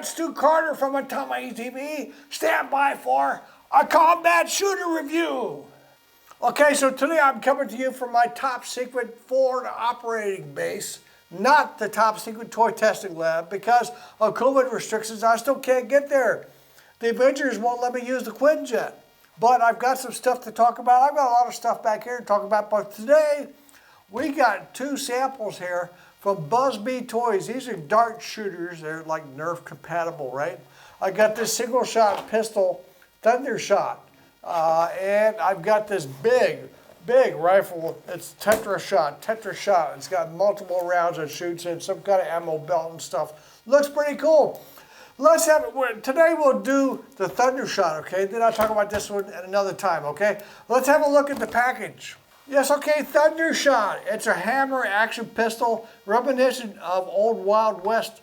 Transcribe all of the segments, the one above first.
Stu Carter from Atamaii TV. Stand by for a combat shooter review. Okay, so today I'm coming to you from my top secret Ford operating base, not the top secret toy testing lab. Because of COVID restrictions, I still can't get there. The Avengers won't let me use the Quinjet. But I've got some stuff to talk about. I've got a lot of stuff back here to talk about, but today we got two samples here from Buzzbee toys. These are dart shooters. They're like NERF-compatible, right? I got this single-shot pistol, Thundershot, and I've got this big rifle. It's Tetrashot. It's got multiple rounds it shoots in, some kind of ammo belt and stuff. Looks pretty cool. Let's have it. Today we'll do the Thundershot, okay? Then I'll talk about this one at another time, okay? Let's have a look at the package. Yes, okay, Thundershot. It's a hammer action pistol, reminiscent of old Wild West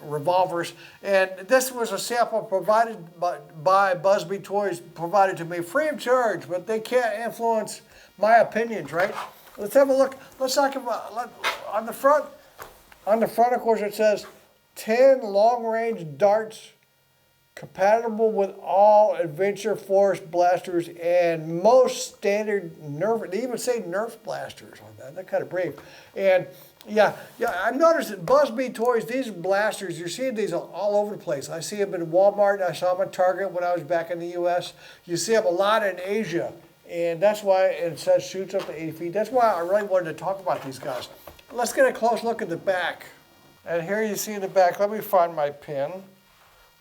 revolvers. And this was a sample provided by Buzzbee Toys, provided to me free of charge, but they can't influence my opinions, right? Let's have a look. Let's talk about, on the front, of course, it says 10 long-range darts compatible with all Adventure Force blasters and most standard Nerf. They even say Nerf blasters on that. They're kind of brave. And yeah, I've noticed that Buzzbee Toys, these blasters, you're seeing these all over the place. I see them in Walmart. I saw them at Target when I was back in the U.S. You see them a lot in Asia. And that's why it says shoots up to 80 feet. That's why I really wanted to talk about these guys. Let's get a close look at the back. And here you see in the back, let me find my pin.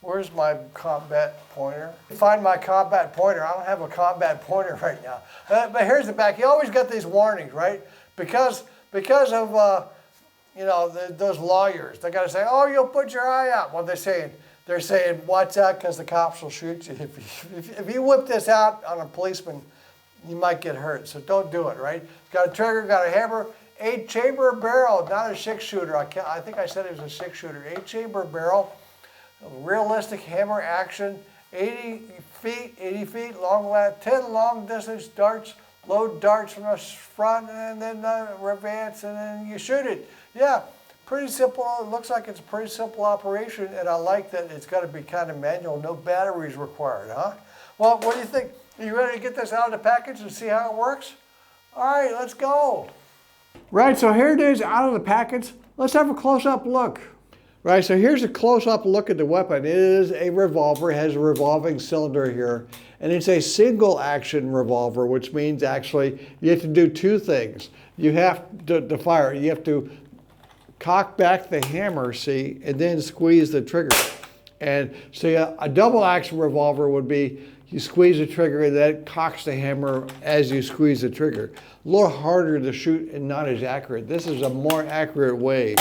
Where's my combat pointer? Find my combat pointer. I don't have a combat pointer right now. But here's the back. You always get these warnings, right? Because of, you know, those lawyers. They got to say, oh, you'll put your eye out. Well, they're saying, watch out because the cops will shoot you. If you whip this out on a policeman, you might get hurt. So don't do it, right? It's got a trigger, got a hammer. 8-chamber barrel, not a 6-shooter. I think I said it was a 6-shooter. 8-chamber barrel, realistic hammer action, 80 feet long, 10 long distance darts, load darts from the front and then advance and then you shoot it. Yeah, pretty simple. It looks like it's a pretty simple operation, and I like that it's got to be kind of manual, no batteries required, huh? Well, what do you think? Are you ready to get this out of the package and see how it works? All right, let's go. Right, so here it is out of the package. Let's have a close-up look. Right, so here's a close-up look at the weapon. It is a revolver. It has a revolving cylinder here. And it's a single-action revolver, which means actually you have to do two things. You have to fire. You have to cock back the hammer, see, and then squeeze the trigger. And so a double-action revolver would be you squeeze the trigger and that cocks the hammer as you squeeze the trigger. A little harder to shoot and not as accurate. This is a more accurate way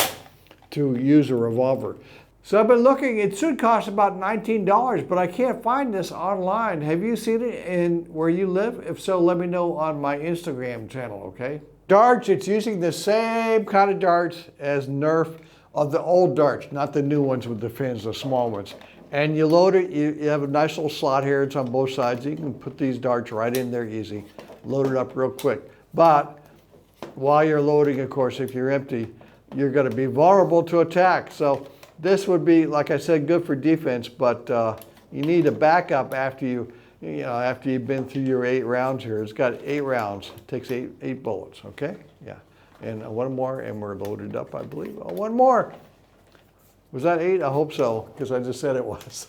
to use a revolver. So I've been looking, it should cost about $19, but I can't find this online. Have you seen it in where you live? If so, let me know on my Instagram channel, okay? Darts, it's using the same kind of darts as Nerf of the old darts, not the new ones with the fins, the small ones. And you load it, you have a nice little slot here, it's on both sides. You can put these darts right in there easy. Load it up real quick. But while you're loading, of course, if you're empty, you're gonna be vulnerable to attack. So this would be, like I said, good for defense, but you need a backup after after you've been through your 8 rounds here. It's got 8 rounds, it takes eight bullets, okay? Yeah, and one more and we're loaded up, I believe. Oh, one more. Was that 8? I hope so, because I just said it was.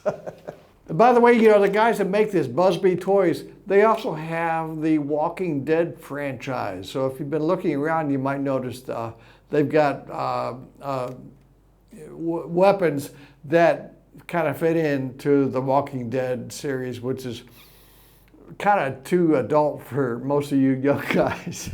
And by the way, you know, the guys that make this, Buzzbee Toys, they also have the Walking Dead franchise. So if you've been looking around, you might notice they've got weapons that kind of fit into the Walking Dead series, which is kind of too adult for most of you young guys.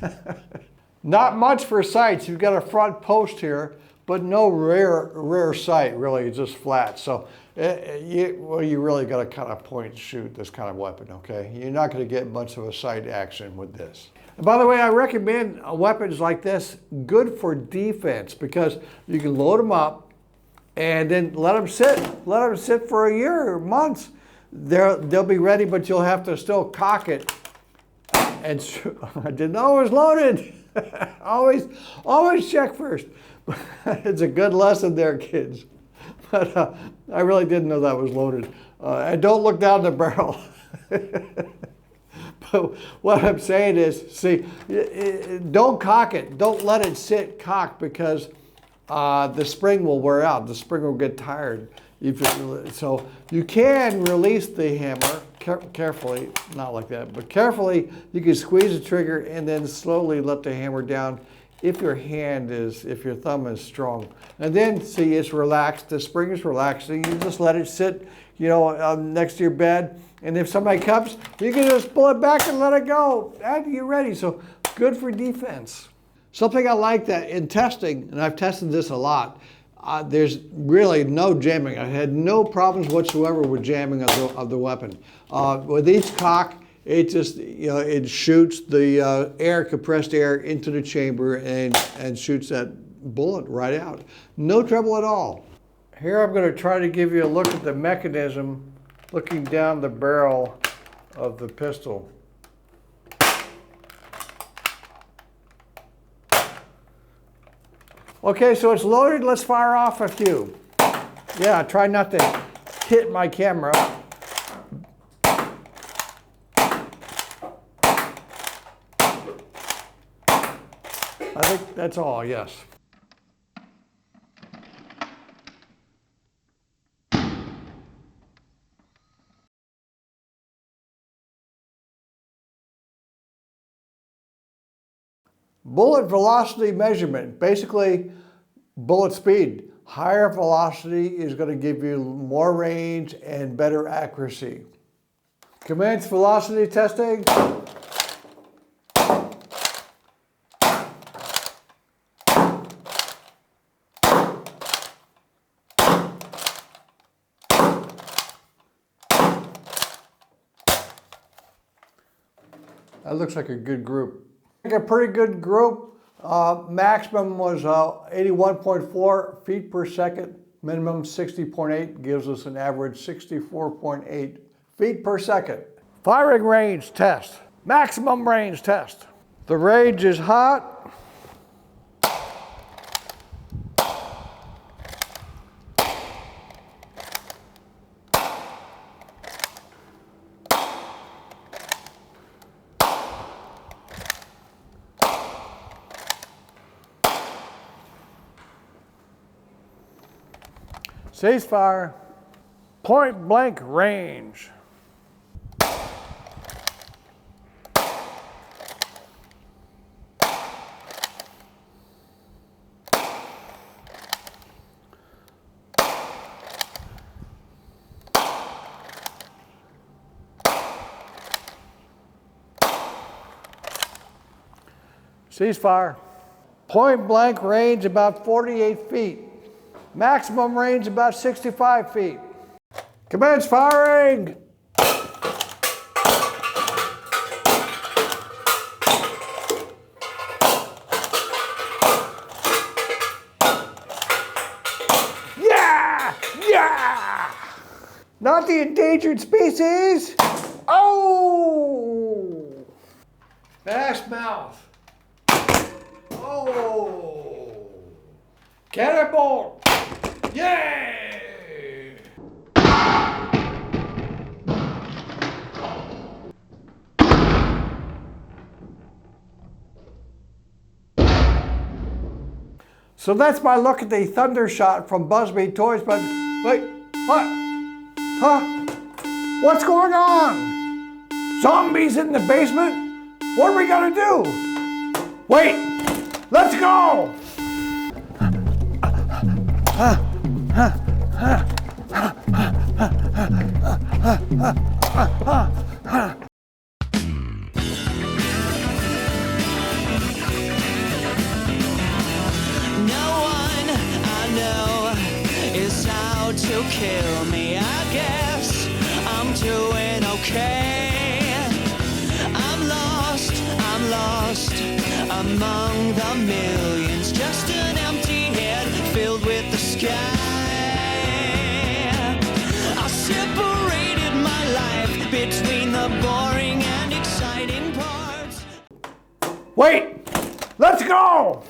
Not much for sights. You've got a front post here, but no rear sight, really, it's just flat. So you really got to kind of point and shoot this kind of weapon, okay? You're not going to get much of a sight action with this. And by the way, I recommend weapons like this, good for defense, because you can load them up and then let them sit for a year or months. They'll be ready, but you'll have to still cock it. And I didn't know it was loaded. always check first. It's a good lesson there, kids. But I really didn't know that was loaded. And don't look down the barrel. But what I'm saying is, see, don't cock it. Don't let it sit cocked, because the spring will wear out. The spring will get tired. So you can release the hammer carefully, not like that, but carefully. You can squeeze the trigger and then slowly let the hammer down if your thumb is strong. And then see, it's relaxed. The spring is relaxed. So you just let it sit, next to your bed. And if somebody comes, you can just pull it back and let it go after you're ready. So good for defense. Something I like that in testing, and I've tested this a lot, there's really no jamming. I had no problems whatsoever with jamming of the weapon. With each cock, it just, it shoots the compressed air into the chamber and shoots that bullet right out. No trouble at all. Here I'm going to try to give you a look at the mechanism looking down the barrel of the pistol. Okay, so it's loaded. Let's fire off a few. Yeah, try not to hit my camera. I think that's all, yes. Bullet velocity measurement, basically bullet speed. Higher velocity is going to give you more range and better accuracy. Commence velocity testing. That looks like a good group. A pretty good group. Maximum was 81.4 feet per second. Minimum 60.8 gives us an average 64.8 feet per second. Firing range test. Maximum range test. The range is hot. Ceasefire. Point blank range. Ceasefire. Point blank range about 48 feet. Maximum range about 65 feet. Commence firing! Yeah! Yeah! Not the endangered species! Oh! Fast mouth. Oh! Cannonball! Yay! So that's my look at the Thundershot from Buzzbee Toys, but wait, what? Huh? What's going on? Zombies in the basement? What are we gonna do? Wait, let's go! To kill me, I guess I'm doing okay. I'm lost among the millions, just an empty head filled with the sky. I separated my life between the boring and exciting parts. Wait, let's go!